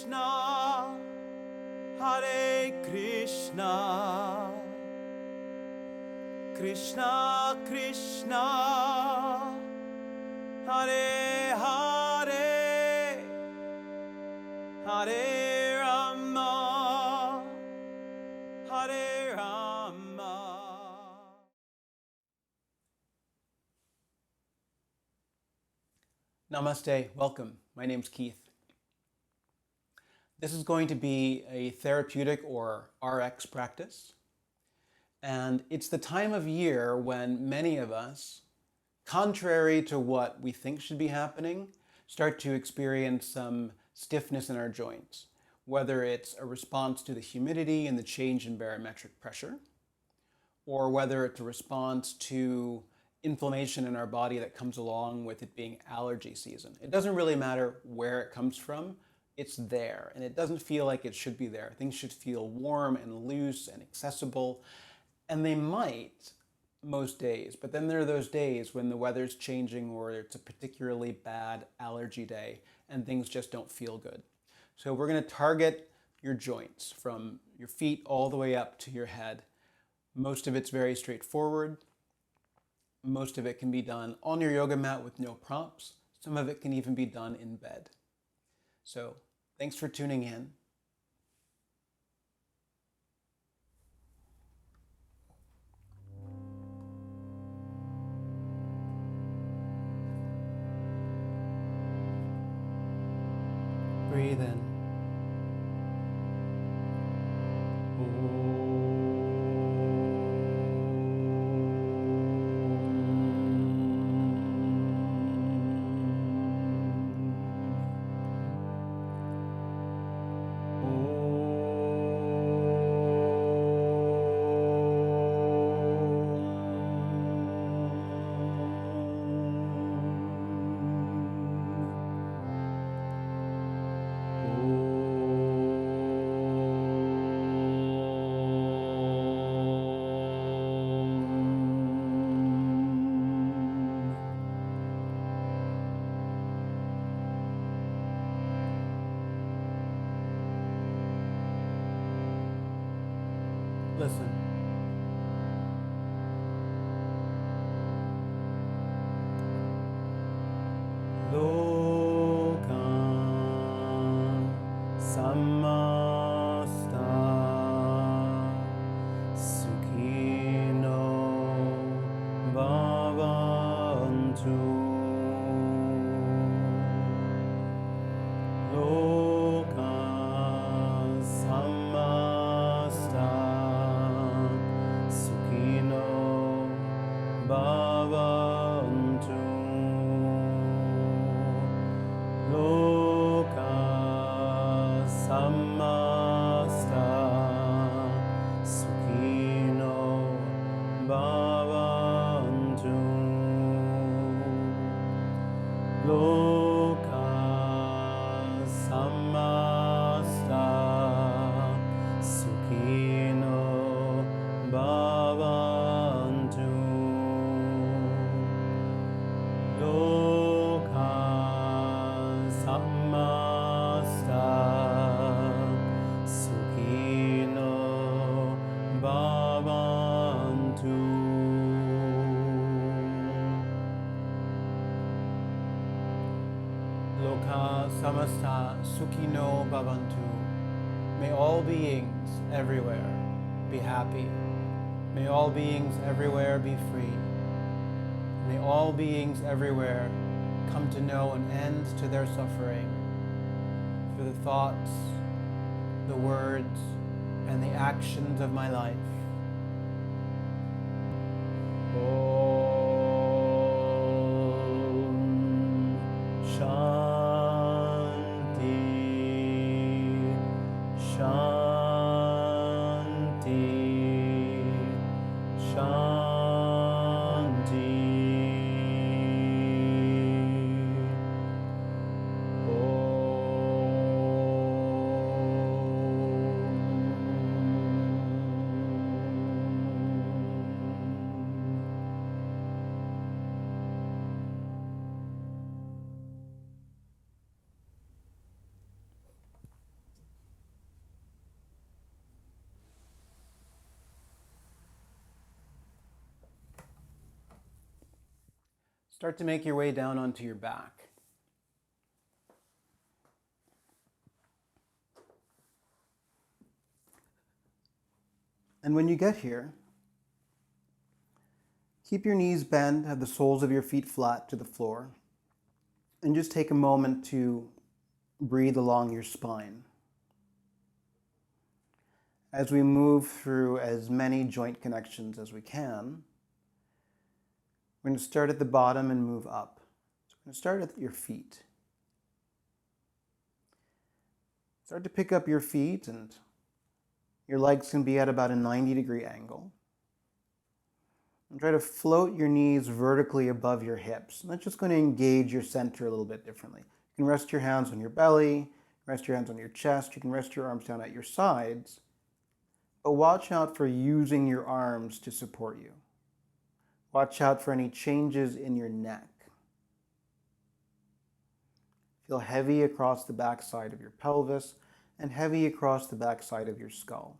Krishna, Hare Krishna, Krishna Krishna, Hare Hare, Hare Rama, Hare Rama. Namaste, welcome. My name's Keith. This is going to be a therapeutic or RX practice. And it's the time of year when many of us, contrary to what we think should be happening, start to experience some stiffness in our joints, whether it's a response to the humidity and the change in barometric pressure, or whether it's a response to inflammation in our body that comes along with it being allergy season. It doesn't really matter where it comes from, it's there, and it doesn't feel like it should be there. Things should feel warm and loose and accessible, and they might most days, but then there are those days when the weather's changing or it's a particularly bad allergy day and things just don't feel good. So we're going to target your joints from your feet all the way up to your head. Most of it's very straightforward. Most of it can be done on your yoga mat with no props. Some of it can even be done in bed. So thanks for tuning in. Breathe in. Listen. Lokah, Samastah, Sukhino, Bhavantu. Lokah, Samastah, Sukhino, Bhavantu. Lokah, Samastah, Sukhino, Bhavantu. Lokah, Samastah, Sukhino, Bhavantu. Lokah, Samastah, Sukhino, Bhavantu. Lokah, Samastah, Sukhino, Bhavantu. May all beings everywhere be happy. May all beings everywhere be free. May all beings everywhere come to know an end to their suffering through the thoughts, the words, and the actions of my life. Om Shanti, Shanti, Shanti. start to make your way down onto your back. And when you get here, keep your knees bent, have the soles of your feet flat to the floor, and just take a moment to breathe along your spine. As we move through as many joint connections as we can, we're going to start at the bottom and move up. So we're going to start at your feet. Start to pick up your feet, and your legs can be at about a 90-degree angle. And try to float your knees vertically above your hips. And that's just going to engage your center a little bit differently. You can rest your hands on your belly, rest your hands on your chest, you can rest your arms down at your sides. But watch out for using your arms to support you. Watch out for any changes in your neck. Feel heavy across the back side of your pelvis and heavy across the back side of your skull.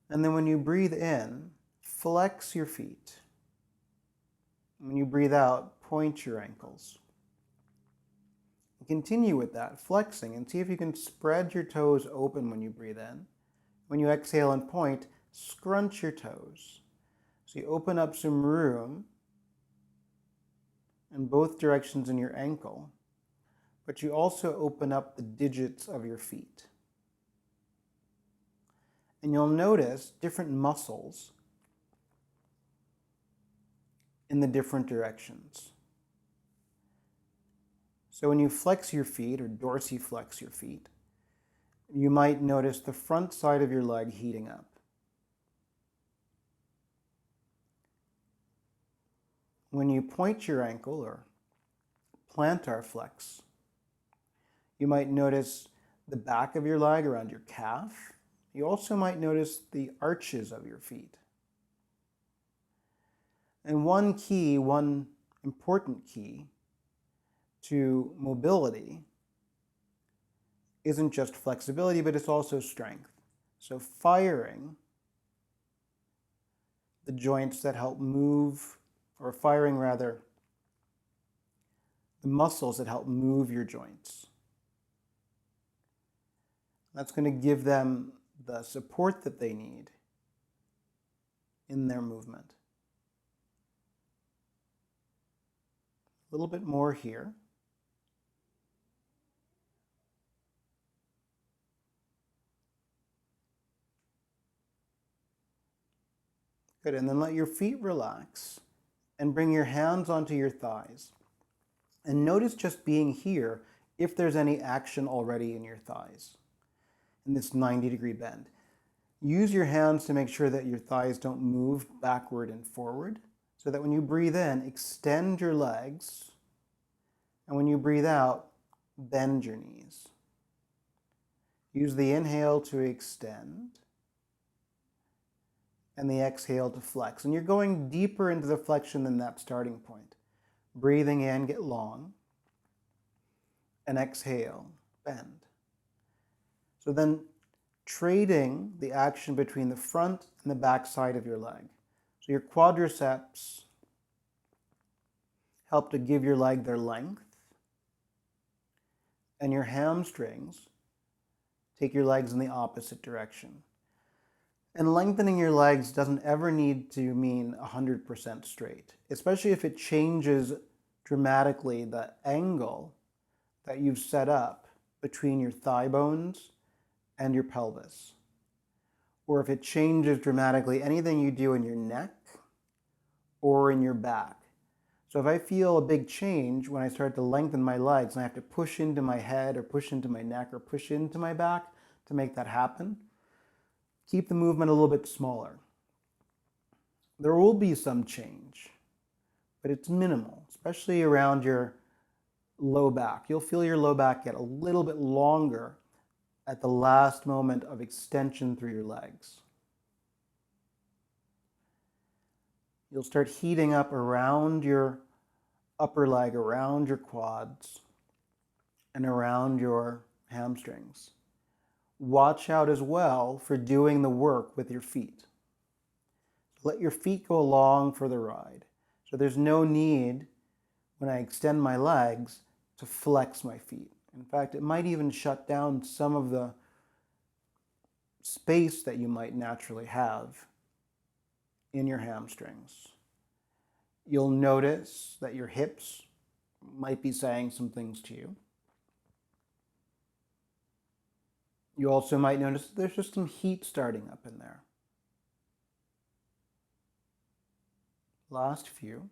And then when you breathe in, flex your feet. When you breathe out, point your ankles. And continue with that, flexing, and see if you can spread your toes open when you breathe in. When you exhale and point, scrunch your toes. So you open up some room in both directions in your ankle, but you also open up the digits of your feet. And you'll notice different muscles in the different directions. So when you flex your feet or dorsiflex your feet, you might notice the front side of your leg heating up. When you point your ankle or plantar flex, you might notice the back of your leg around your calf. You also might notice the arches of your feet. And one important key to mobility isn't just flexibility, but it's also strength. So firing the joints that help move, or firing rather, the muscles that help move your joints. That's going to give them the support that they need in their movement. A little bit more here. Good, and then let your feet relax and bring your hands onto your thighs. And notice just being here if there's any action already in your thighs, in this 90-degree bend. Use your hands to make sure that your thighs don't move backward and forward, so that when you breathe in, extend your legs, and when you breathe out, bend your knees. Use the inhale to extend, and the exhale to flex. And you're going deeper into the flexion than that starting point. Breathing in, get long, and exhale, bend. So then trading the action between the front and the back side of your leg. So your quadriceps help to give your leg their length, and your hamstrings take your legs in the opposite direction. And lengthening your legs doesn't ever need to mean 100% straight, especially if it changes dramatically the angle that you've set up between your thigh bones and your pelvis. Or if it changes dramatically anything you do in your neck or in your back. So if I feel a big change when I start to lengthen my legs and I have to push into my head or push into my neck or push into my back to make that happen, keep the movement a little bit smaller. There will be some change, but it's minimal, especially around your low back. You'll feel your low back get a little bit longer at the last moment of extension through your legs. You'll start heating up around your upper leg, around your quads, and around your hamstrings. Watch out as well for doing the work with your feet. Let your feet go along for the ride. So there's no need when I extend my legs to flex my feet. In fact, it might even shut down some of the space that you might naturally have in your hamstrings. You'll notice that your hips might be saying some things to you. You also might notice that there's just some heat starting up in there. Last few.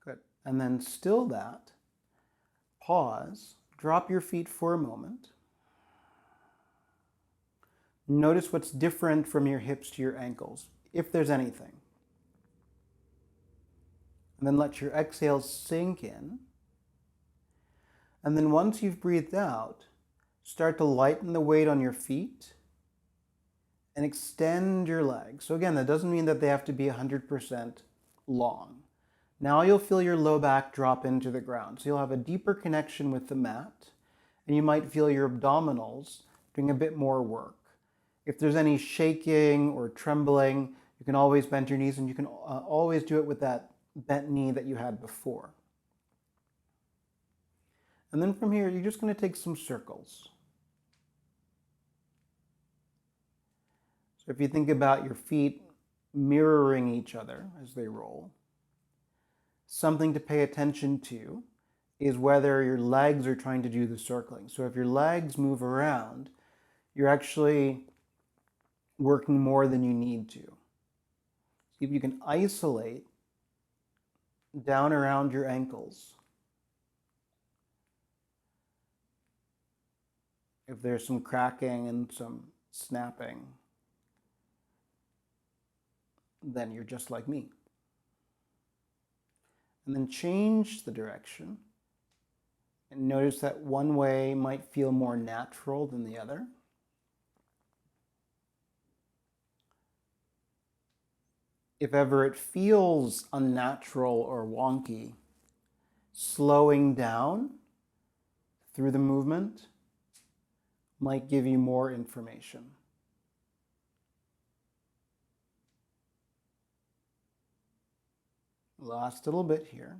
Good. And then still that. Pause. Drop your feet for a moment. Notice what's different from your hips to your ankles, if there's anything. And then let your exhales sink in. And then once you've breathed out, start to lighten the weight on your feet and extend your legs. So again, that doesn't mean that they have to be 100% long. Now you'll feel your low back drop into the ground. So you'll have a deeper connection with the mat, and you might feel your abdominals doing a bit more work. If there's any shaking or trembling, you can always bend your knees, and you can always do it with that bent knee that you had before. And then from here, you're just going to take some circles. So if you think about your feet mirroring each other as they roll, something to pay attention to is whether your legs are trying to do the circling. So if your legs move around, you're actually working more than you need to. See if you can isolate down around your ankles. If there's some cracking and some snapping, then you're just like me. And then change the direction. And notice that one way might feel more natural than the other. If ever it feels unnatural or wonky, slowing down through the movement might give you more information. Last little bit here.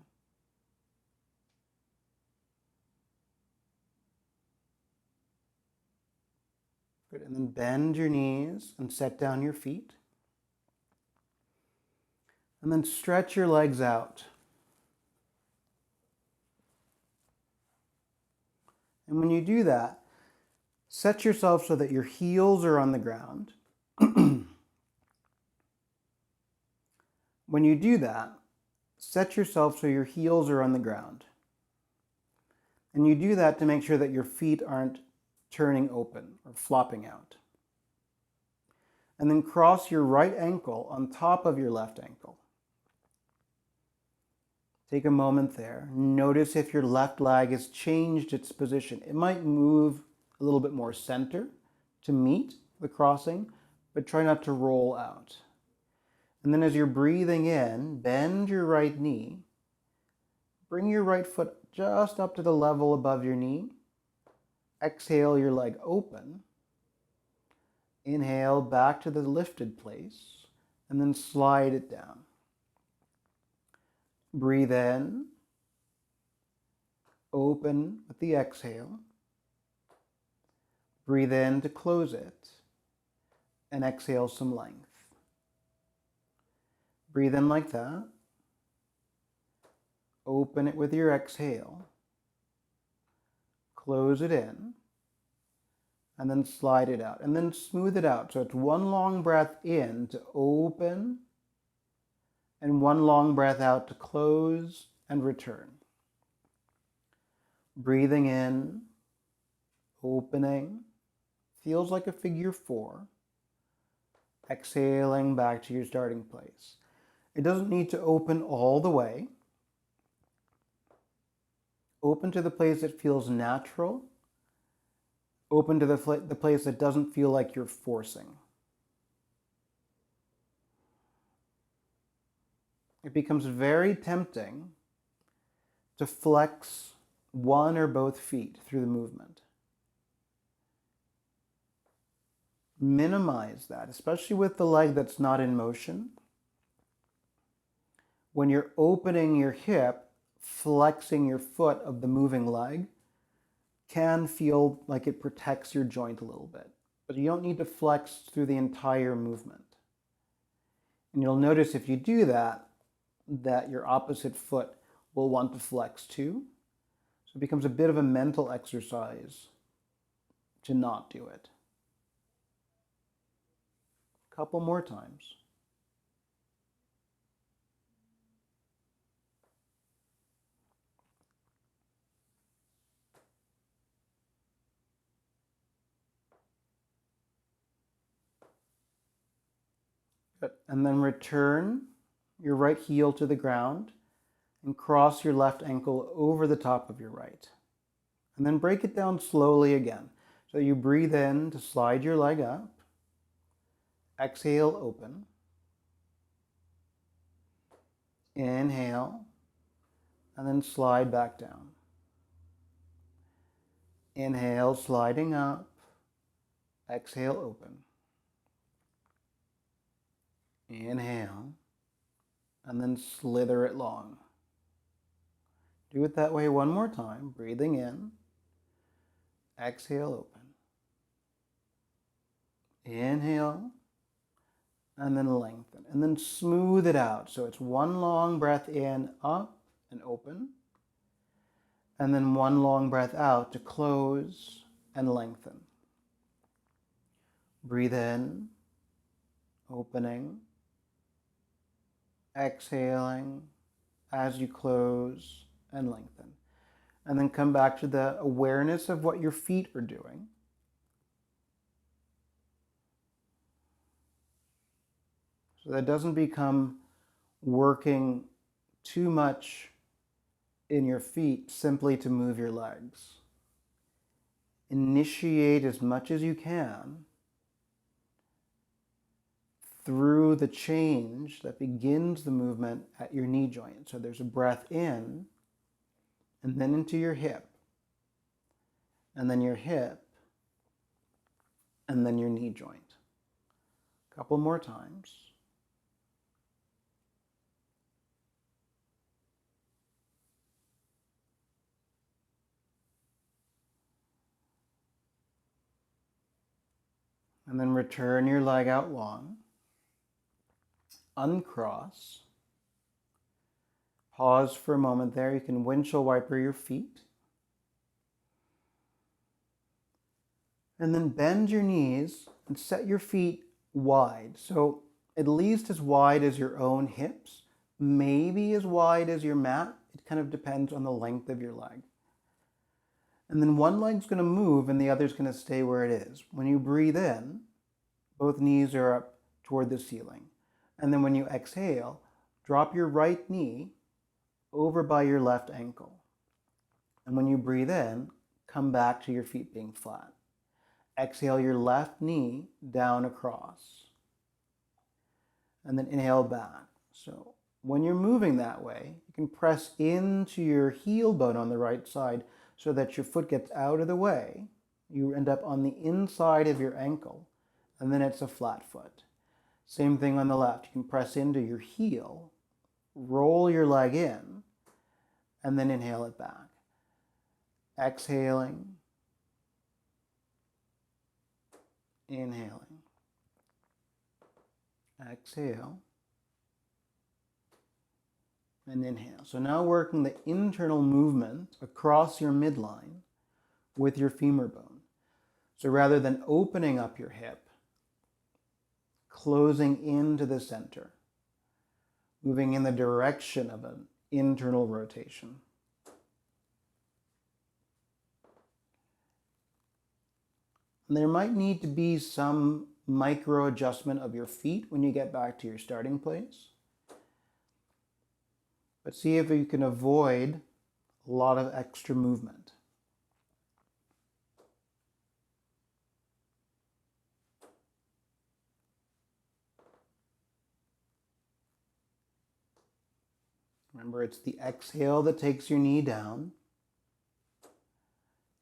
Good, and then bend your knees and set down your feet. And then stretch your legs out. And when you do that, set yourself so that your heels are on the ground. When you do that, set yourself so your heels are on the ground. And you do that to make sure that your feet aren't turning open or flopping out. And then cross your right ankle on top of your left ankle. Take a moment there. Notice if your left leg has changed its position. It might move a little bit more center to meet the crossing, but try not to roll out. And then as you're breathing in, bend your right knee. Bring your right foot just up to the level above your knee. Exhale your leg open. Inhale back to the lifted place, and then slide it down. Breathe in. Open with the exhale. Breathe in to close it, and exhale some length. Breathe in like that. Open it with your exhale. Close it in. And then slide it out. And then smooth it out. So it's one long breath in to open. And one long breath out to close and return. Breathing in. Opening. Feels like a figure 4. Exhaling back to your starting place. It doesn't need to open all the way. Open to the place that feels natural. Open to the place that doesn't feel like you're forcing. It becomes very tempting to flex one or both feet through the movement. minimize that, especially with the leg that's not in motion. When you're opening your hip, flexing your foot of the moving leg can feel like it protects your joint a little bit, but you don't need to flex through the entire movement. And you'll notice if you do that, that your opposite foot will want to flex too. So it becomes a bit of a mental exercise to not do it. A couple more times. Good. And then return your right heel to the ground and cross your left ankle over the top of your right. And then break it down slowly again. So you breathe in to slide your leg up. Exhale, open. Inhale, and then slide back down. Inhale, sliding up. Exhale, open. Inhale, and then slither it long. Do it that way one more time, breathing in. Exhale, open. Inhale, and then lengthen. And then smooth it out. So it's one long breath in, up, and open. And then one long breath out to close and lengthen. Breathe in, opening, exhaling as you close and lengthen. And then come back to the awareness of what your feet are doing. So that doesn't become working too much in your feet simply to move your legs. Initiate as much as you can through the change that begins the movement at your knee joint. So there's a breath in, and then into your hip, and then your hip, and then your knee joint. A couple more times. And then return your leg out long. Uncross. Pause for a moment there. You can windshield wiper your feet. And then bend your knees and set your feet wide. So at least as wide as your own hips, maybe as wide as your mat. It kind of depends on the length of your leg. And then one leg's going to move and the other's going to stay where it is. When you breathe in, both knees are up toward the ceiling. And then when you exhale, drop your right knee over by your left ankle. And when you breathe in, come back to your feet being flat. Exhale your left knee down across. And then inhale back. So when you're moving that way, you can press into your heel bone on the right side so that your foot gets out of the way. You end up on the inside of your ankle, and then it's a flat foot. Same thing on the left. You can press into your heel, roll your leg in, and then inhale it back. Exhaling, inhaling, exhale, and inhale. So now working the internal movement across your midline with your femur bone. So rather than opening up your hip, closing into the center, moving in the direction of an internal rotation. And there might need to be some micro adjustment of your feet when you get back to your starting place. But see if you can avoid a lot of extra movement. Remember, it's the exhale that takes your knee down.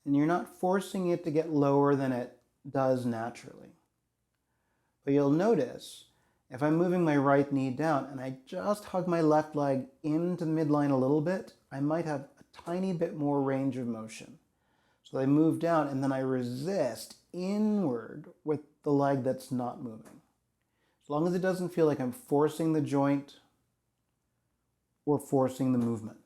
And you're not forcing it to get lower than it does naturally. But you'll notice if I'm moving my right knee down and I just hug my left leg into the midline a little bit, I might have a tiny bit more range of motion. So I move down and then I resist inward with the leg that's not moving. As long as it doesn't feel like I'm forcing the joint or forcing the movement.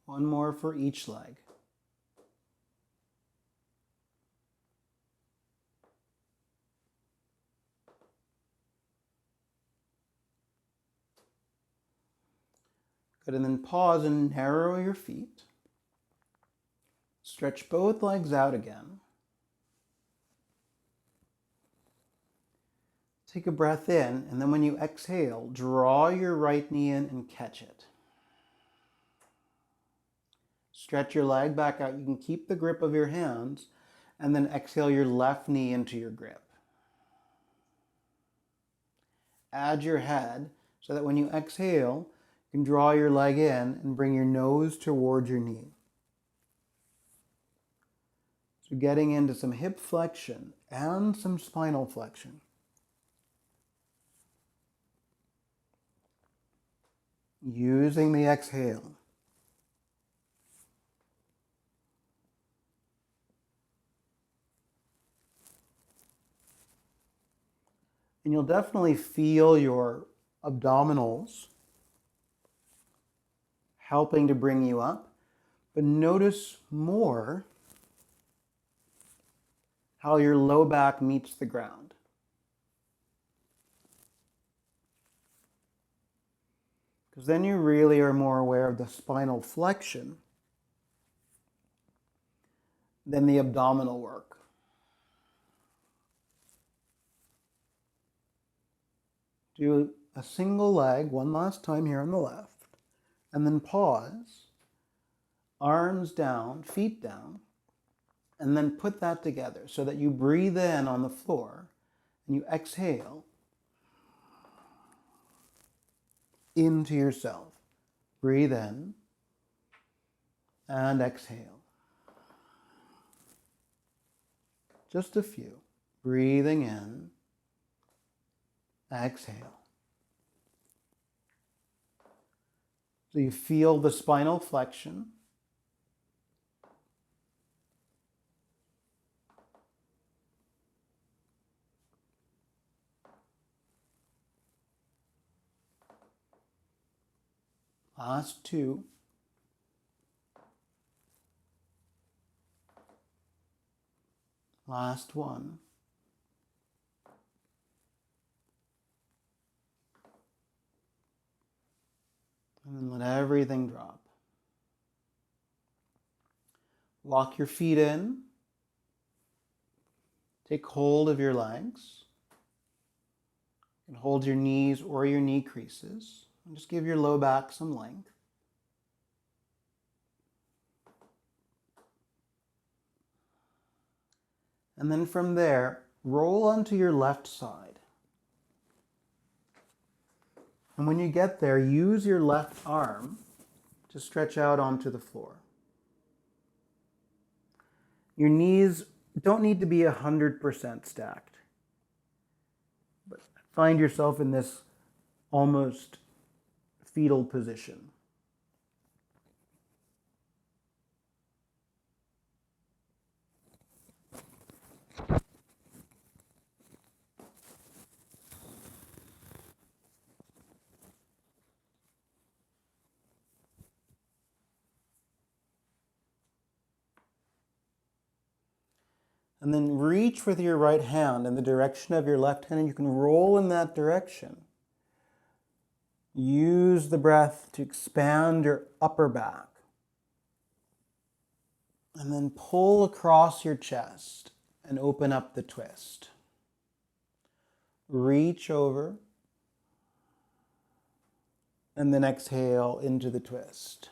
One more for each leg. Good, and then pause and narrow your feet. Stretch both legs out again. Take a breath in, and then when you exhale, draw your right knee in and catch it. Stretch your leg back out. You can keep the grip of your hands, and then exhale your left knee into your grip. Add your head so that when you exhale, you can draw your leg in and bring your nose towards your knee. So getting into some hip flexion and some spinal flexion. Using the exhale. And you'll definitely feel your abdominals helping to bring you up, but notice more how your low back meets the ground. Because then you really are more aware of the spinal flexion than the abdominal work. Do a single leg one last time here on the left, and then pause, arms down, feet down, and then put that together so that you breathe in on the floor and you exhale into yourself. Breathe in and exhale. Just a few. Breathing in, exhale. So you feel the spinal flexion. Last two. Last one. And then let everything drop. Walk your feet in. Take hold of your legs. You can hold your knees or your knee creases. And just give your low back some length. And then from there, roll onto your left side. And when you get there, use your left arm to stretch out onto the floor. Your knees don't need to be 100% stacked. But find yourself in this almost fetal position. And then reach with your right hand in the direction of your left hand, and you can roll in that direction. Use the breath to expand your upper back. And then pull across your chest and open up the twist. Reach over. And then exhale into the twist.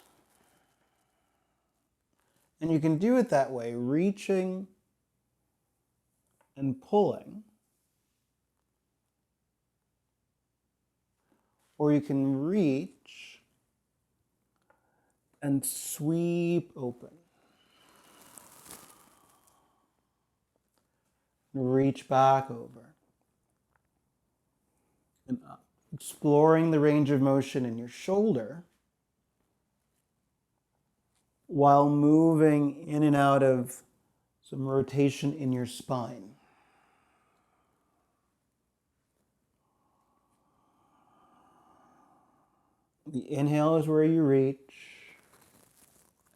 And you can do it that way, reaching and pulling or you can reach and sweep open. Reach back over and up, exploring the range of motion in your shoulder while moving in and out of some rotation in your spine. The inhale is where you reach,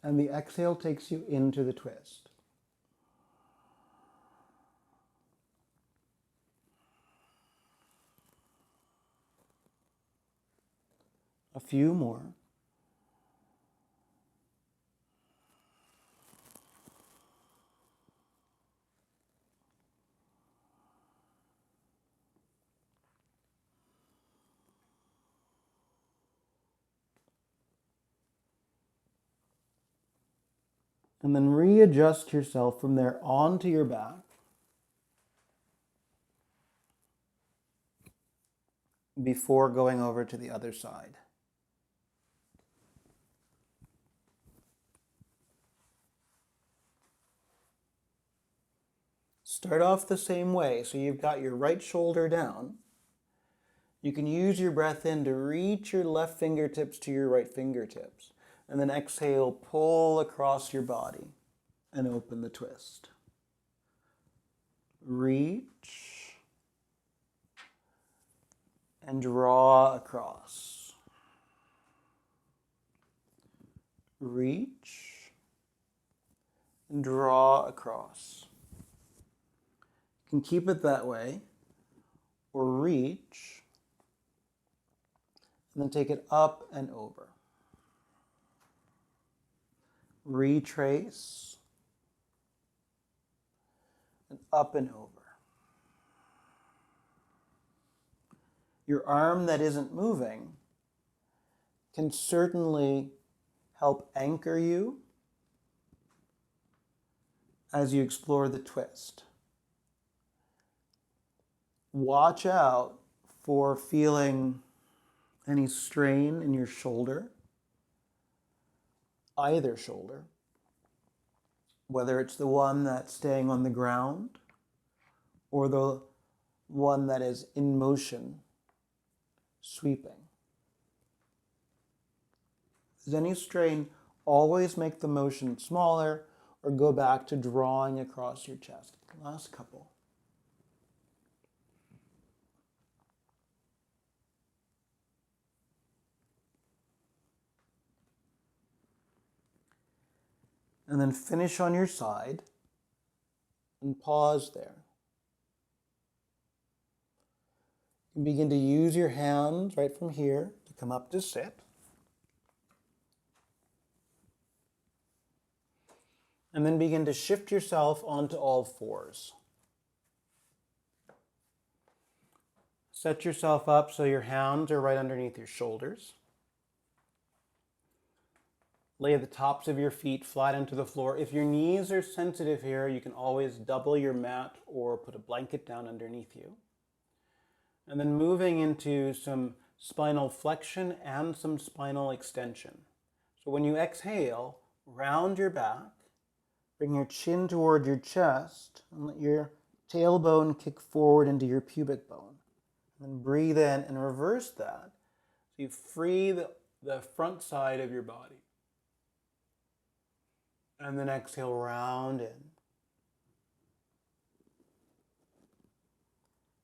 and the exhale takes you into the twist. A few more. And then readjust yourself from there onto your back. Before going over to the other side. Start off the same way. So you've got your right shoulder down. You can use your breath in to reach your left fingertips to your right fingertips. And then exhale, pull across your body and open the twist. Reach and draw across. Reach and draw across. You can keep it that way, or reach and then take it up and over. Retrace and up and over. Your arm that isn't moving can certainly help anchor you as you explore the twist. Watch out for feeling any strain in your shoulder, either shoulder, whether it's the one that's staying on the ground or the one that is in motion, sweeping. If there's any strain, always make the motion smaller or go back to drawing across your chest. Last couple. And then finish on your side and pause there. You begin to use your hands right from here to come up to sit. And then begin to shift yourself onto all fours. Set yourself up so your hands are right underneath your shoulders. Lay the tops of your feet flat into the floor. If your knees are sensitive here, you can always double your mat or put a blanket down underneath you. And then moving into some spinal flexion and some spinal extension. So when you exhale, round your back, bring your chin toward your chest, and let your tailbone kick forward into your pubic bone. And then breathe in and reverse that. So you free the front side of your body. And then exhale, round in.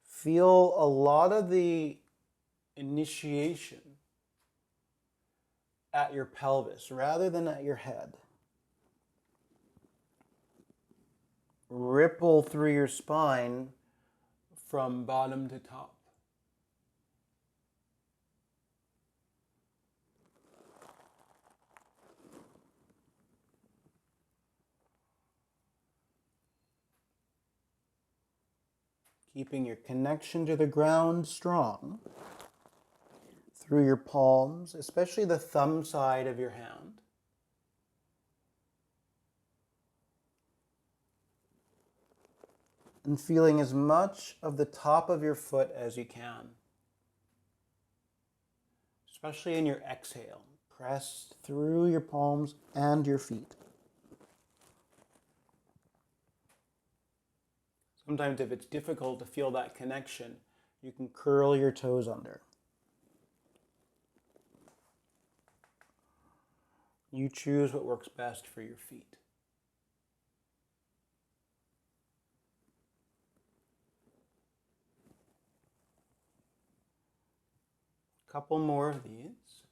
Feel a lot of the initiation at your pelvis rather than at your head. Ripple through your spine from bottom to top. Keeping your connection to the ground strong through your palms, especially the thumb side of your hand. And feeling as much of the top of your foot as you can. especially in your exhale. Press through your palms and your feet. Sometimes if it's difficult to feel that connection, you can curl your toes under. You choose what works best for your feet. A couple more of these.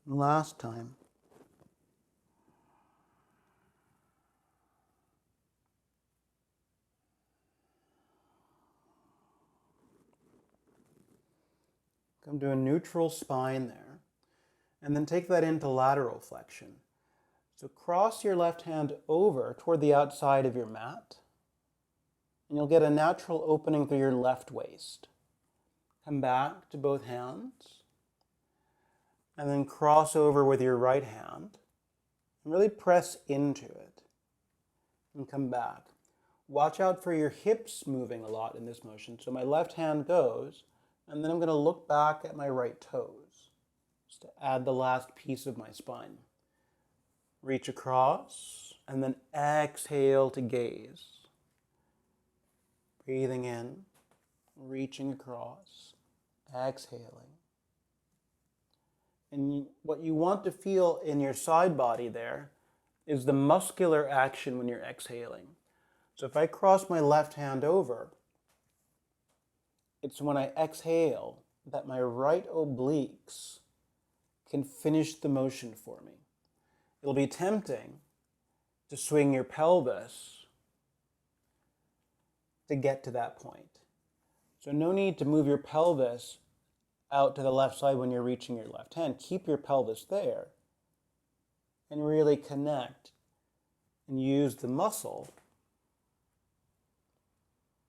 Last time. Come to a neutral spine there, and then take that into lateral flexion. So cross your left hand over toward the outside of your mat, and you'll get a natural opening through your left waist. Come back to both hands, and then cross over with your right hand, and really press into it, and come back. Watch out for your hips moving a lot in this motion. So my left hand goes, and then I'm going to look back at my right toes, just to add the last piece of my spine. Reach across, and then exhale to gaze. Breathing in, reaching across, exhaling. And what you want to feel in your side body there is the muscular action when you're exhaling. So if I cross my left hand over, it's when I exhale that my right obliques can finish the motion for me. It'll be tempting to swing your pelvis to get to that point. So no need to move your pelvis out to the left side when you're reaching your left hand. Keep your pelvis there and really connect and use the muscle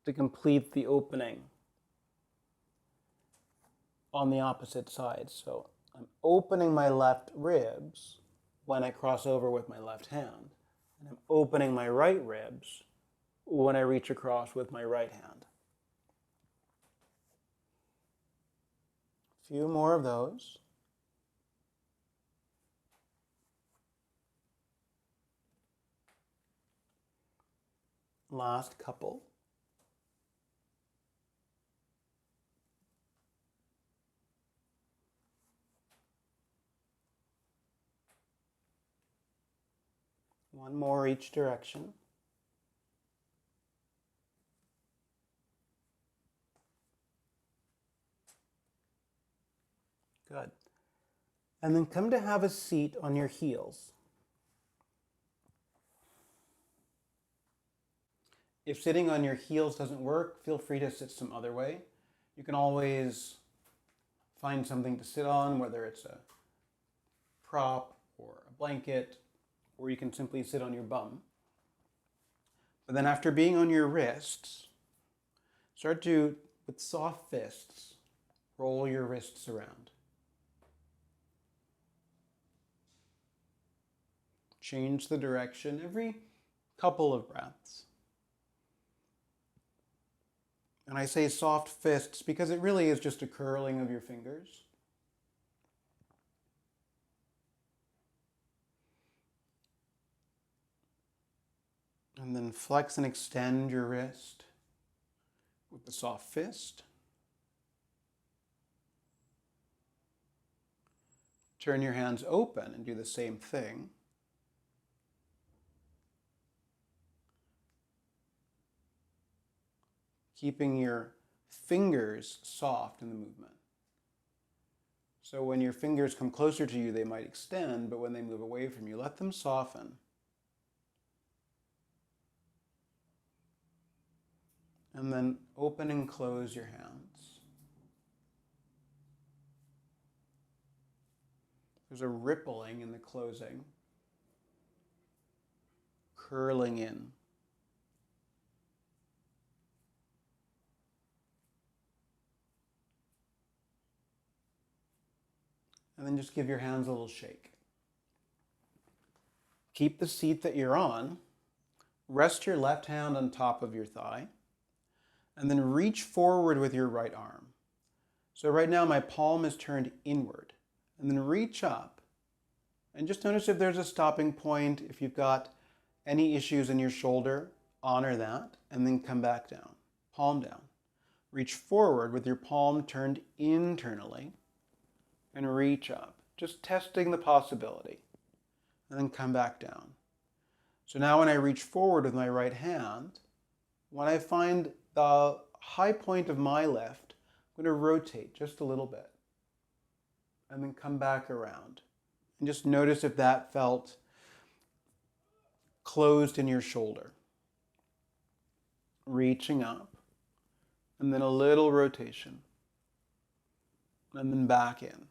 to complete the opening on the opposite side. So I'm opening my left ribs when I cross over with my left hand, and I'm opening my right ribs when I reach across with my right hand. A few more of those. Last couple. One more each direction. Good. And then come to have a seat on your heels. If sitting on your heels doesn't work, feel free to sit some other way. You can always find something to sit on, whether it's a prop or a blanket, or you can simply sit on your bum. But then after being on your wrists, start to, with soft fists, roll your wrists around. Change the direction every couple of breaths. And I say soft fists because it really is just a curling of your fingers. And then flex and extend your wrist with the soft fist. Turn your hands open and do the same thing. Keeping your fingers soft in the movement. So when your fingers come closer to you, they might extend, but when they move away from you, let them soften. And then open and close your hands. There's a rippling in the closing, curling in. and then just give your hands a little shake. Keep the seat that you're on. Rest your left hand on top of your thigh, and then reach forward with your right arm. So right now my palm is turned inward, and then reach up, and just notice if there's a stopping point. If you've got any issues in your shoulder, honor that, and then come back down, palm down. Reach forward with your palm turned internally, and reach up, just testing the possibility, and then come back down. So now when I reach forward with my right hand, when I find the high point of my left, I'm going to rotate just a little bit, and then come back around. And just notice if that felt closed in your shoulder. Reaching up, and then a little rotation, and then back in.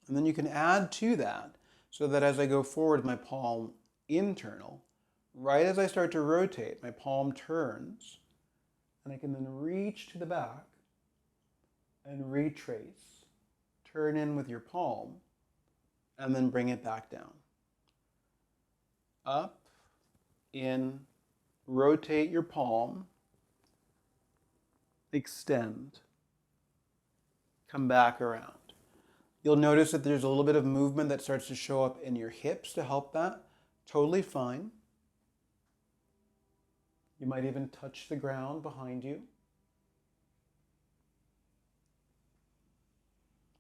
And then you can add to that so that as I go forward, my palm internal, right as I start to rotate, my palm turns, and I can then reach to the back and retrace. Turn in with your palm, and then bring it back down. Up, in, rotate your palm, extend, come back around. You'll notice that there's a little bit of movement that starts to show up in your hips to help that. Totally fine. You might even touch the ground behind you.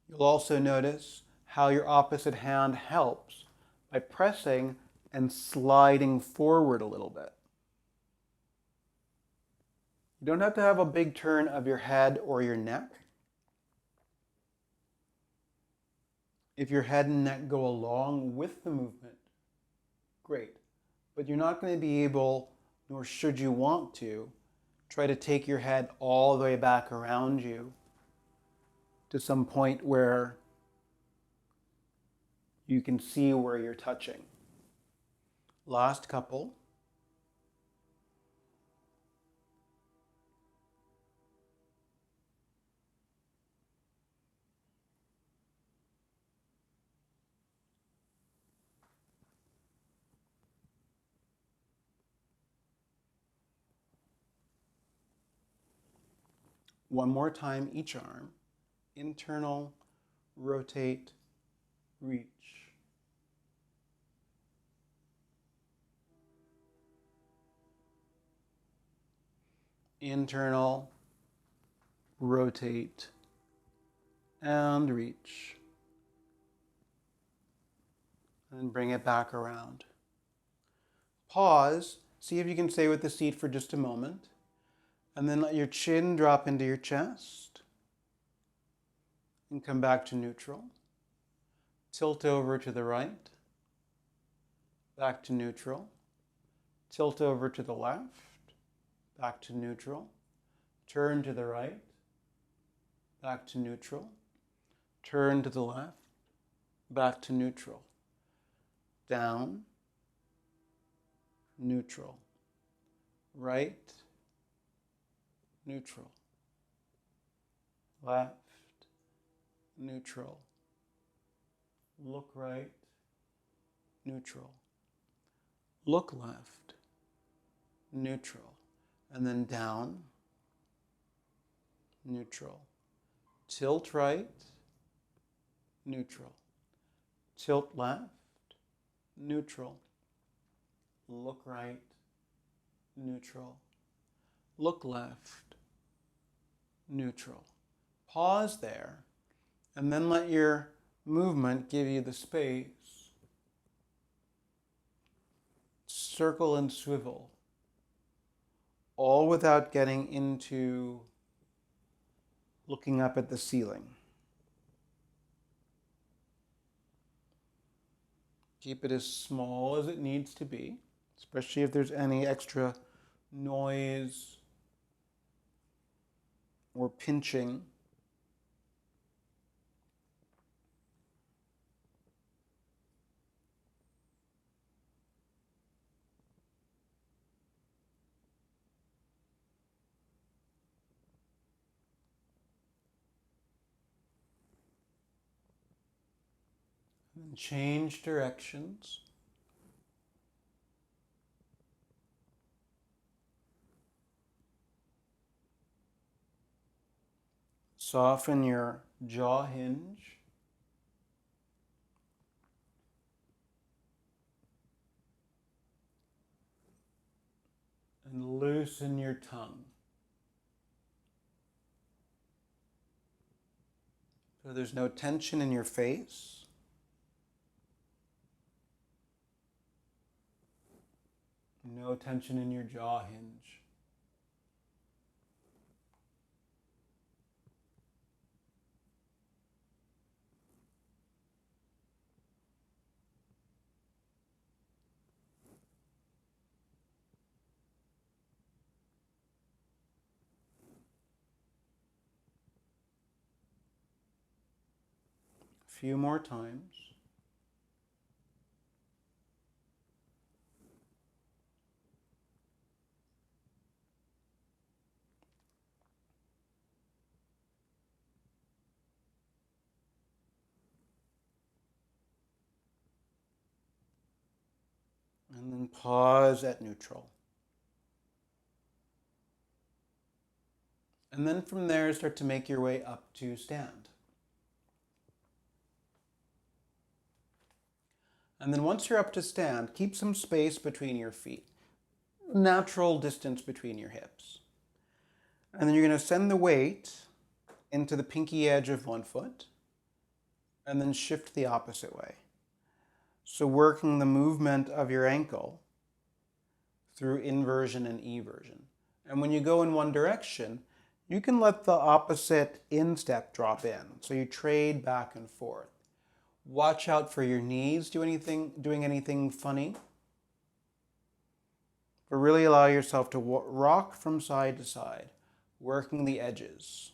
You'll also notice how your opposite hand helps by pressing and sliding forward a little bit. You don't have to have a big turn of your head or your neck. If your head and neck go along with the movement, great. But you're not going to be able, nor should you want to, try to take your head all the way back around you to some point where you can see where you're touching. Last couple. One more time, each arm. Internal, rotate, reach. Internal, rotate, and reach. And bring it back around. Pause. See if you can stay with the seat for just a moment. And then let your chin drop into your chest. And come back to neutral. Tilt over to the right. Back to neutral. Tilt over to the left. Back to neutral. Turn to the right. Back to neutral. Turn to the left. Back to neutral. Down. Neutral. Right. Neutral. Left. Neutral. Look right. Neutral. Look left. Neutral. And then down. Neutral. Tilt right. Neutral. Tilt left. Neutral. Look right. Neutral. Look left. Neutral. Pause there, and then let your movement give you the space. Circle and swivel, all without getting into looking up at the ceiling. Keep it as small as it needs to be, especially if there's any extra noise or pinching. And change directions. Soften your jaw hinge. And loosen your tongue. So there's no tension in your face. No tension in your jaw hinge. A few more times. And then pause at neutral. And then from there, start to make your way up to stand. And then once you're up to stand, keep some space between your feet. Natural distance between your hips. And then you're going to send the weight into the pinky edge of one foot and then shift the opposite way. So working the movement of your ankle through inversion and eversion. And when you go in one direction, you can let the opposite instep drop in. So you trade back and forth. Watch out for your knees doing anything funny. But really allow yourself to rock from side to side, working the edges.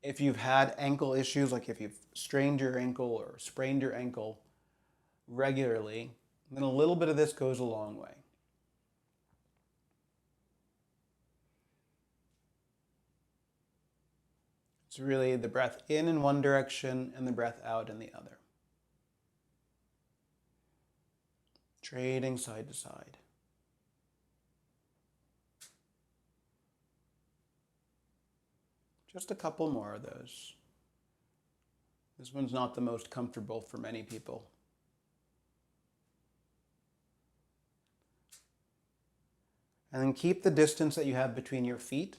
If you've had ankle issues, like if you've strained your ankle or sprained your ankle regularly, then a little bit of this goes a long way. It's really the breath in one direction and the breath out in the other. Trading side to side. Just a couple more of those. This one's not the most comfortable for many people. And then keep the distance that you have between your feet.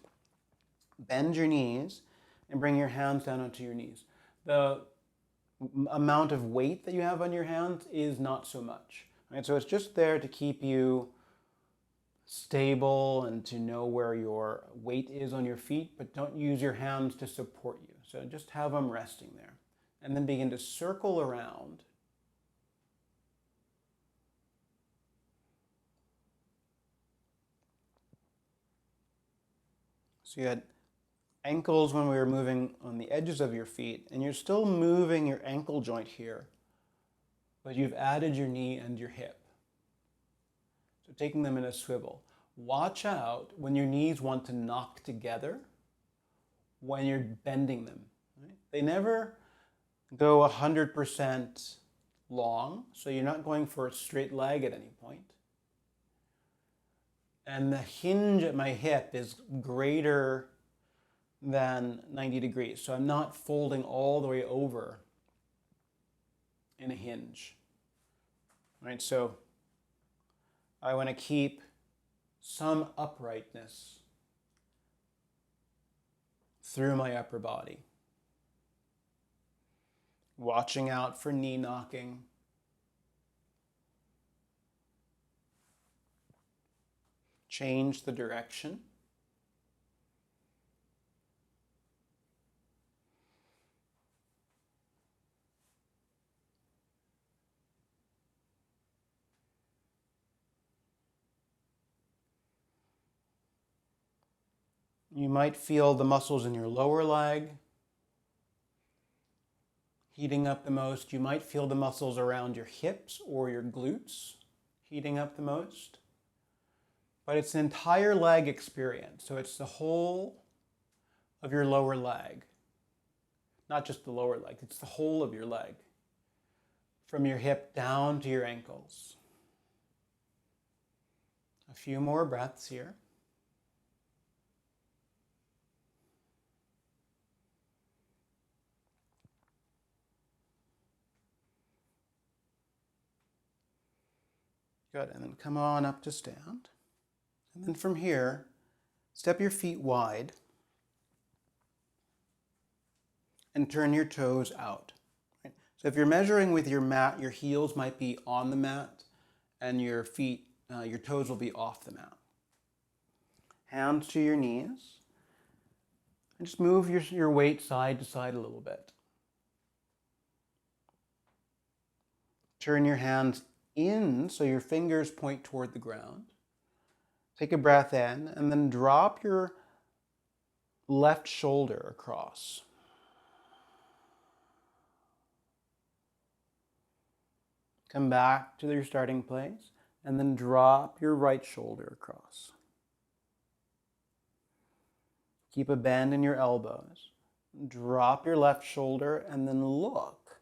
Bend your knees and bring your hands down onto your knees. The amount of weight that you have on your hands is not so much. Right? So it's just there to keep you stable and to know where your weight is on your feet, but don't use your hands to support you. So just have them resting there. And then begin to circle around. So you had ankles when we were moving on the edges of your feet, and you're still moving your ankle joint here, but you've added your knee and your hip. So taking them in a swivel. Watch out when your knees want to knock together when you're bending them. Right? They never go 100% long, so you're not going for a straight leg at any point. And the hinge at my hip is greater than 90 degrees. So I'm not folding all the way over in a hinge. Right? So I want to keep some uprightness through my upper body. Watching out for knee knocking. Change the direction. You might feel the muscles in your lower leg heating up the most. You might feel the muscles around your hips or your glutes heating up the most. But it's an entire leg experience. So it's the whole of your lower leg. Not just the lower leg, it's the whole of your leg. from your hip down to your ankles. A few more breaths here. Good, and then come on up to stand. And then from here, step your feet wide and turn your toes out. Right? So if you're measuring with your mat, your heels might be on the mat and your feet, your toes will be off the mat. Hands to your knees. And just move your weight side to side a little bit. Turn your hands in so your fingers point toward the ground. Take a breath in and then drop your left shoulder across. Come back to your starting place and then drop your right shoulder across. Keep a bend in your elbows. Drop your left shoulder and then look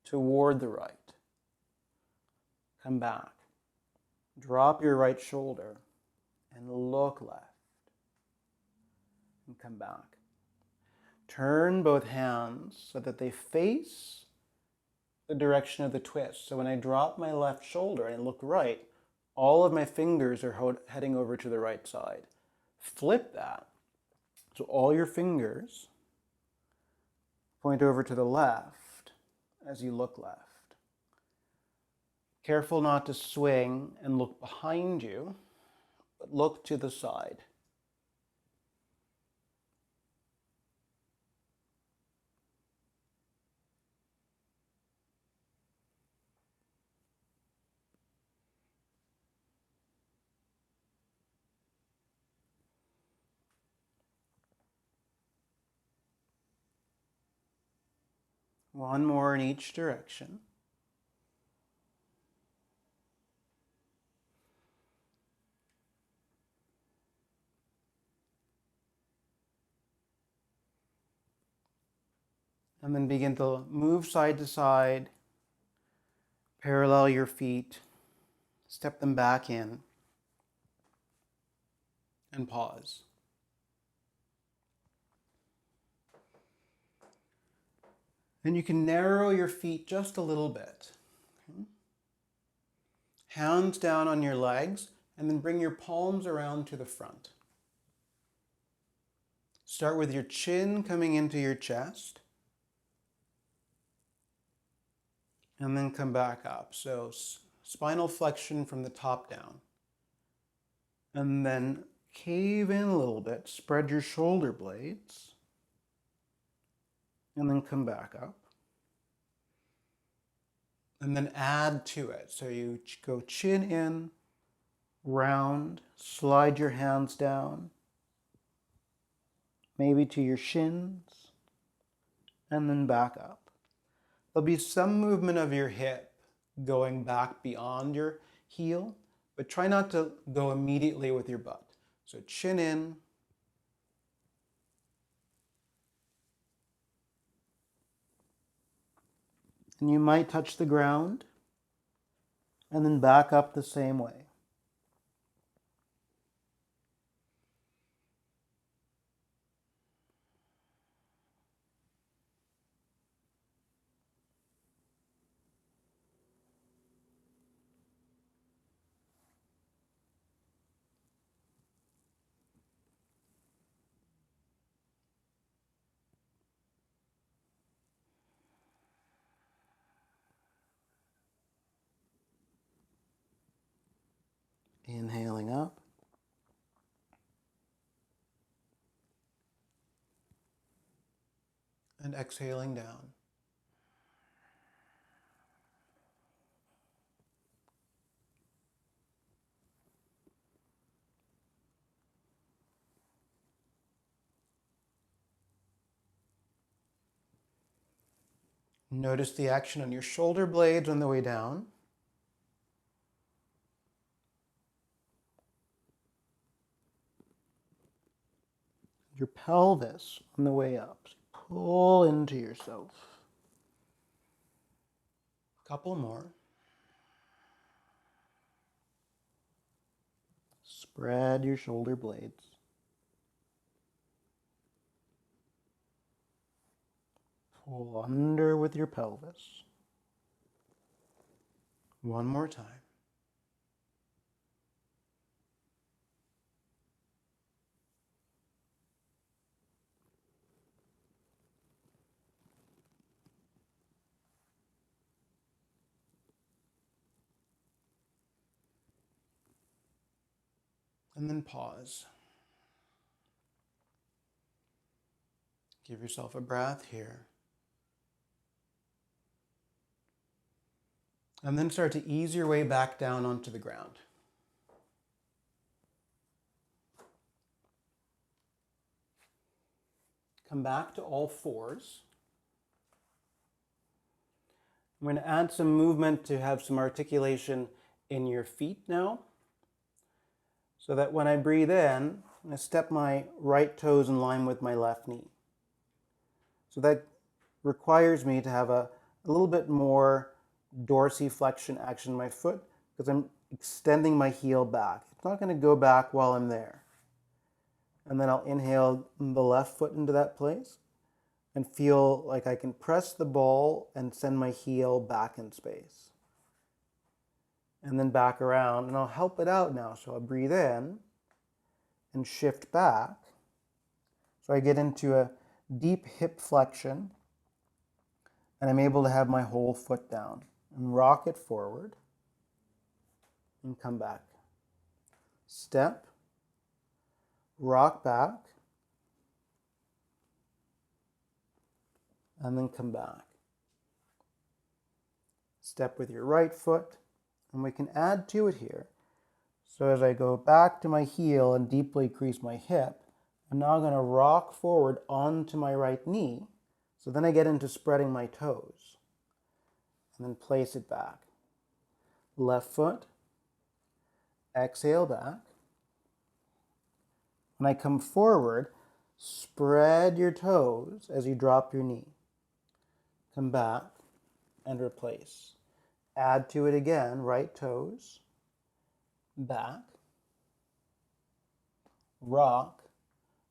toward the right. Come back. Drop your right shoulder and look left. And come back. Turn both hands so that they face the direction of the twist. So when I drop my left shoulder and look right, all of my fingers are heading over to the right side. Flip that. So all your fingers point over to the left as you look left. Careful not to swing and look behind you, but look to the side. One more in each direction. And then begin to move side to side, parallel your feet, step them back in, and pause. Then you can narrow your feet just a little bit. Okay. Hands down on your legs, and then bring your palms around to the front. Start with your chin coming into your chest, and then come back up. So spinal flexion from the top down. And then cave in a little bit, spread your shoulder blades, and then come back up. And then add to it. So you go chin in, round, slide your hands down, maybe to your shins, and then back up. There'll be some movement of your hip going back beyond your heel, but try not to go immediately with your butt. So chin in, and you might touch the ground, and then back up the same way. Inhaling up. And exhaling down. Notice the action on your shoulder blades on the way down. Your pelvis on the way up. So pull into yourself. Couple more. Spread your shoulder blades. Pull under with your pelvis. One more time. And then pause. Give yourself a breath here. And then start to ease your way back down onto the ground. Come back to all fours. I'm going to add some movement to have some articulation in your feet now, so that when I breathe in, I'm going to step my right toes in line with my left knee. So that requires me to have a little bit more dorsiflexion action in my foot because I'm extending my heel back. It's not going to go back while I'm there. And then I'll inhale the left foot into that place and feel like I can press the ball and send my heel back in space. And then back around, and I'll help it out now. So I'll breathe in and shift back. So I get into a deep hip flexion, and I'm able to have my whole foot down and rock it forward and come back. Step, rock back, and then come back. Step with your right foot, and we can add to it here. So as I go back to my heel and deeply crease my hip, I'm now going to rock forward onto my right knee. So then I get into spreading my toes. And then place it back. Left foot, exhale back. When I come forward, spread your toes as you drop your knee. Come back and replace. Add to it again, right toes, back, rock,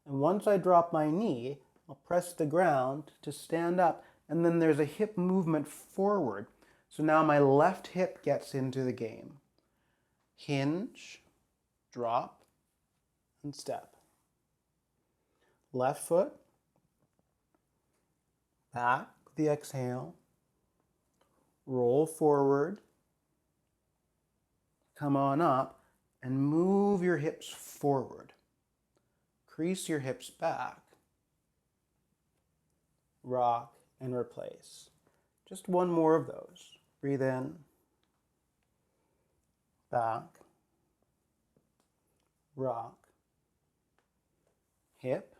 and once I drop my knee, I'll press the ground to stand up, and then there's a hip movement forward. So now my left hip gets into the game. Hinge, drop, and step. Left foot, back with the exhale, roll forward, come on up, and move your hips forward. Crease your hips back, rock, and replace. Just one more of those. Breathe in, back, rock, hip,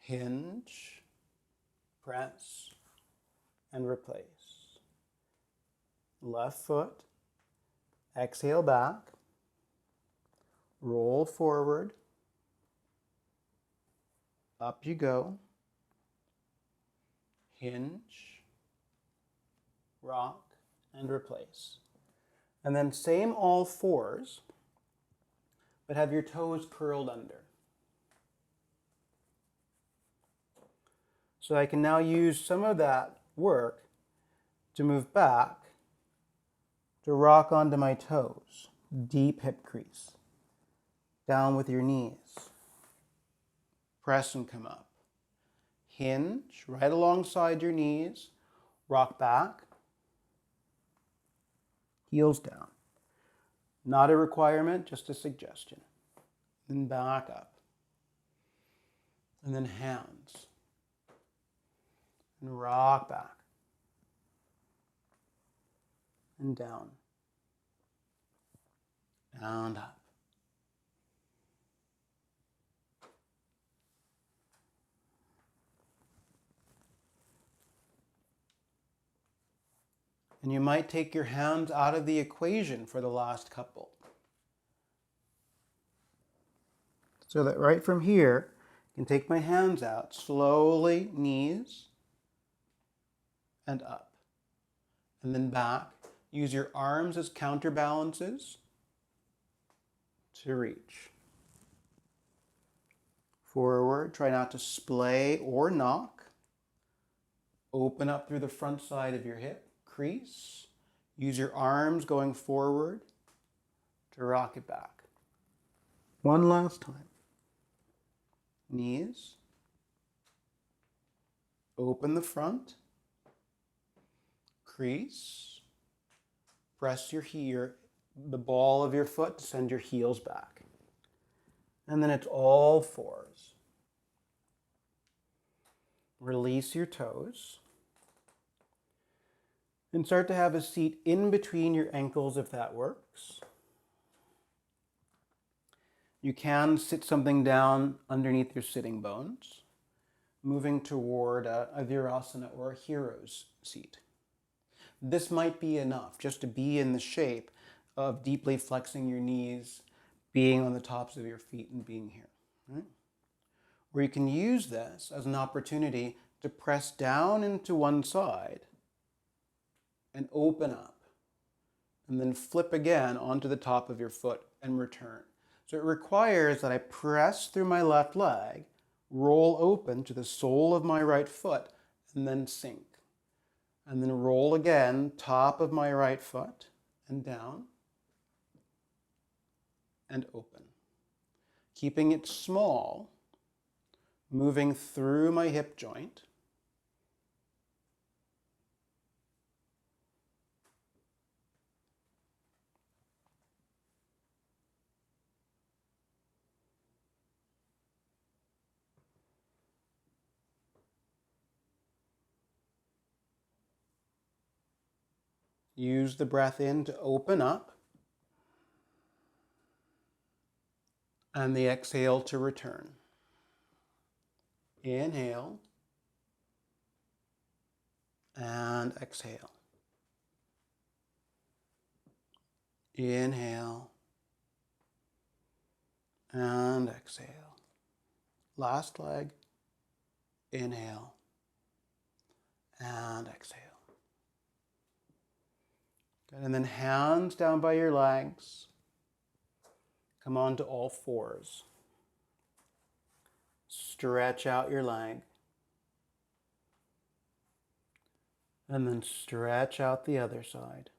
hinge, press, and replace. Left foot, exhale back, roll forward, up you go, hinge, rock, and replace. And then same all fours, but have your toes curled under. So I can now use some of that work to move back, to rock onto my toes, deep hip crease, down with your knees, press and come up, hinge right alongside your knees, rock back, heels down. Not a requirement, just a suggestion. Then back up, and then hands, and rock back, and down, and up. And you might take your hands out of the equation for the last couple. So that right from here, I can take my hands out, slowly, knees, and up. And then back. Use your arms as counterbalances to reach. Forward, try not to splay or knock. Open up through the front side of your hip, crease. Use your arms going forward to rock it back. One last time. Knees. Open the front. Crease. Press the ball of your foot to send your heels back. And then it's all fours. Release your toes. And start to have a seat in between your ankles if that works. You can sit something down underneath your sitting bones, moving toward a virasana or a hero's seat. This might be enough just to be in the shape of deeply flexing your knees, being on the tops of your feet and being here. Right? Or you can use this as an opportunity to press down into one side and open up, and then flip again onto the top of your foot and return. So it requires that I press through my left leg, roll open to the sole of my right foot, and then sink. And then roll again, top of my right foot, and down, and open. Keeping it small, moving through my hip joint. Use the breath in to open up, and the exhale to return. Inhale, and exhale. Inhale, and exhale. Last leg, inhale, and exhale. Good. And then hands down by your legs. Come on to all fours. Stretch out your leg. And then stretch out the other side.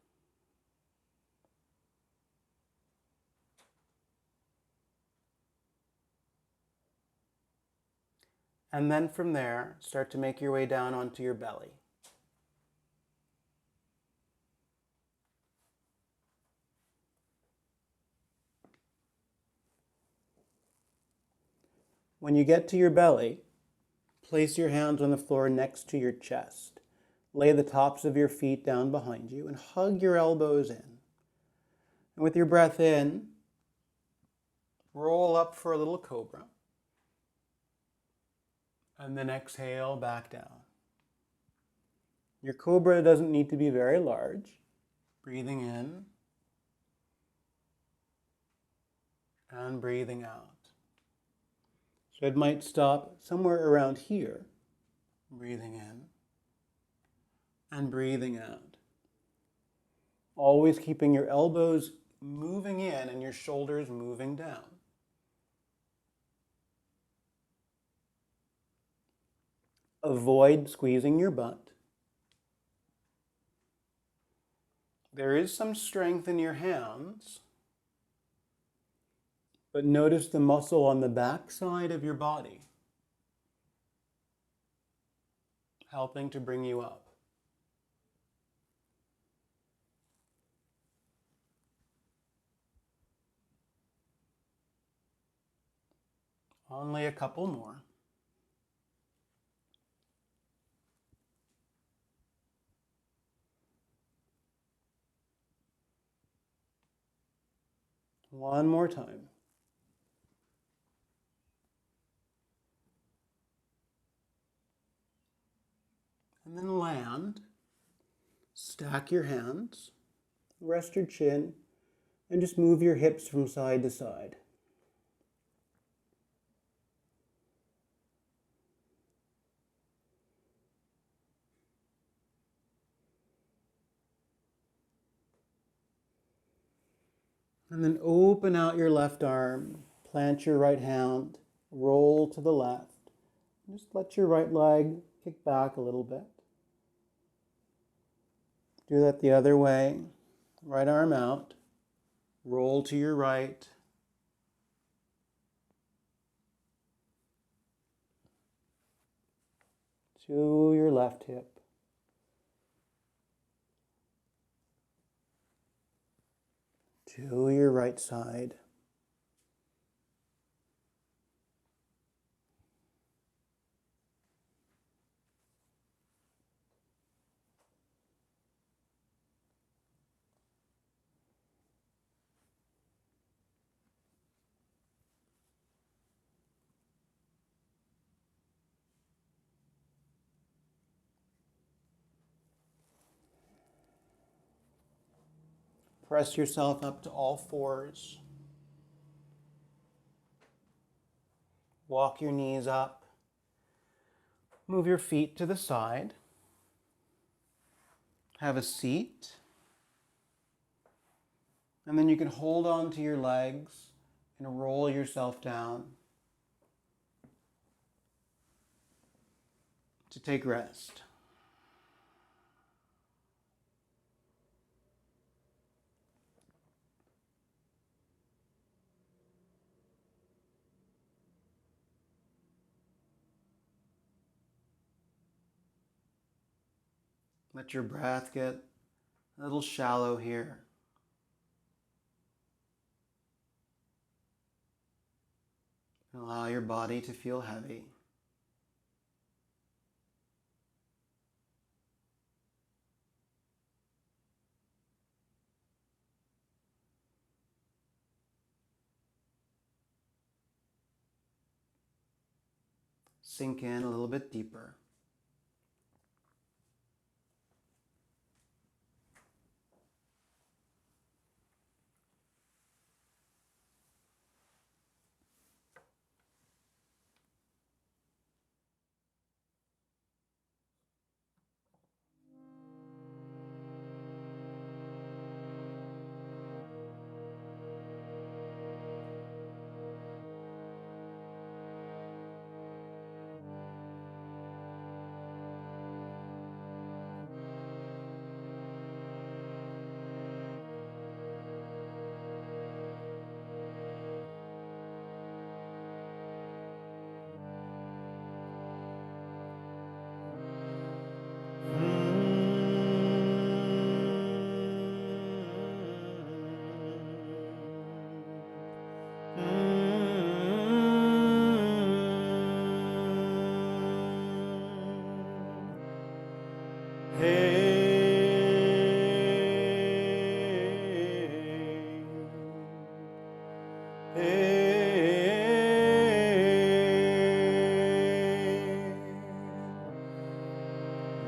And then from there, start to make your way down onto your belly. When you get to your belly, place your hands on the floor next to your chest. Lay the tops of your feet down behind you and hug your elbows in. And with your breath in, roll up for a little cobra. And then exhale back down. Your cobra doesn't need to be very large. Breathing in and breathing out. So it might stop somewhere around here. Breathing in and breathing out. Always keeping your elbows moving in and your shoulders moving down. Avoid squeezing your butt. There is some strength in your hands, but notice the muscle on the back side of your body helping to bring you up. Only a couple more. One more time. And then land. Stack your hands. Rest your chin. And just move your hips from side to side. And then open out your left arm, plant your right hand, roll to the left. Just let your right leg kick back a little bit. Do that the other way. Right arm out, roll to your right. To your left hip. To your right side. Press yourself up to all fours. Walk your knees up. Move your feet to the side. Have a seat. And then you can hold on to your legs and roll yourself down to take rest. Let your breath get a little shallow here. Allow your body to feel heavy. Sink in a little bit deeper.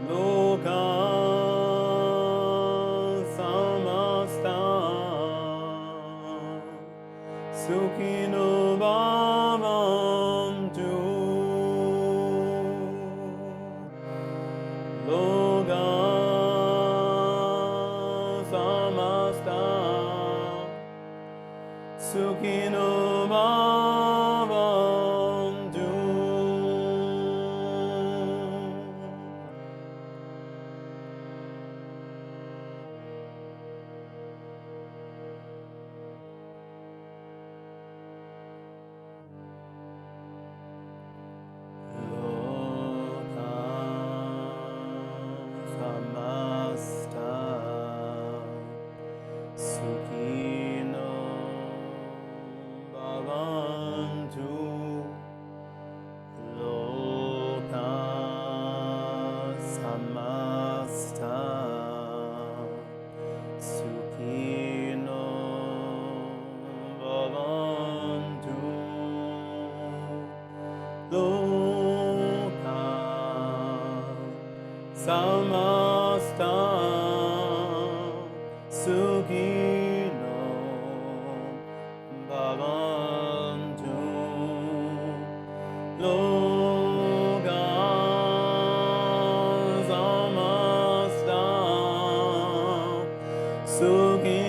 Lokah Samastah Sukhino Bhavantu Lokah Samastah Sukhino Bhavantu. Samastah Sukhino Bhavantu Lokah Samastah Sukhino Bhavantu Lokah Samastah Sukhino Bhavantu Lokah Samastah Sukhino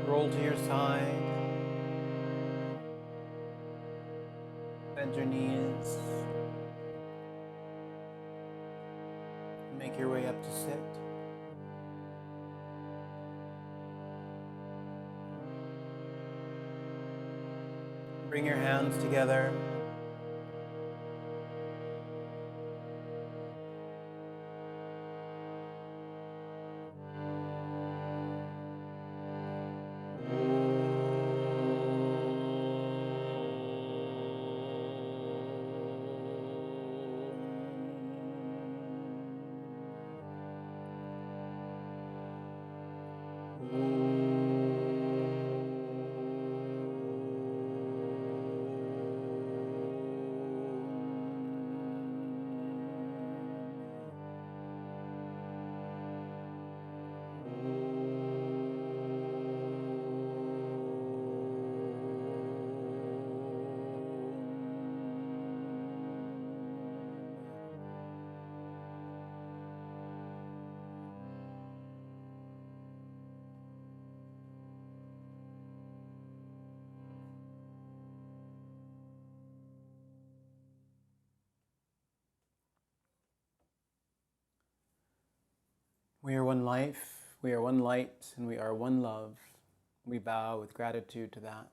Roll to your side. Bend your knees. Make your way up to sit. Bring your hands together. We are one life, we are one light, and we are one love. We bow with gratitude to that.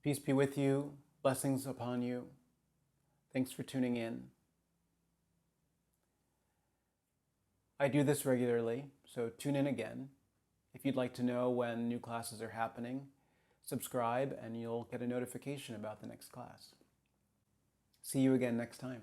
Peace be with you, blessings upon you. Thanks for tuning in. I do this regularly, so tune in again. If you'd like to know when new classes are happening, subscribe and you'll get a notification about the next class. See you again next time.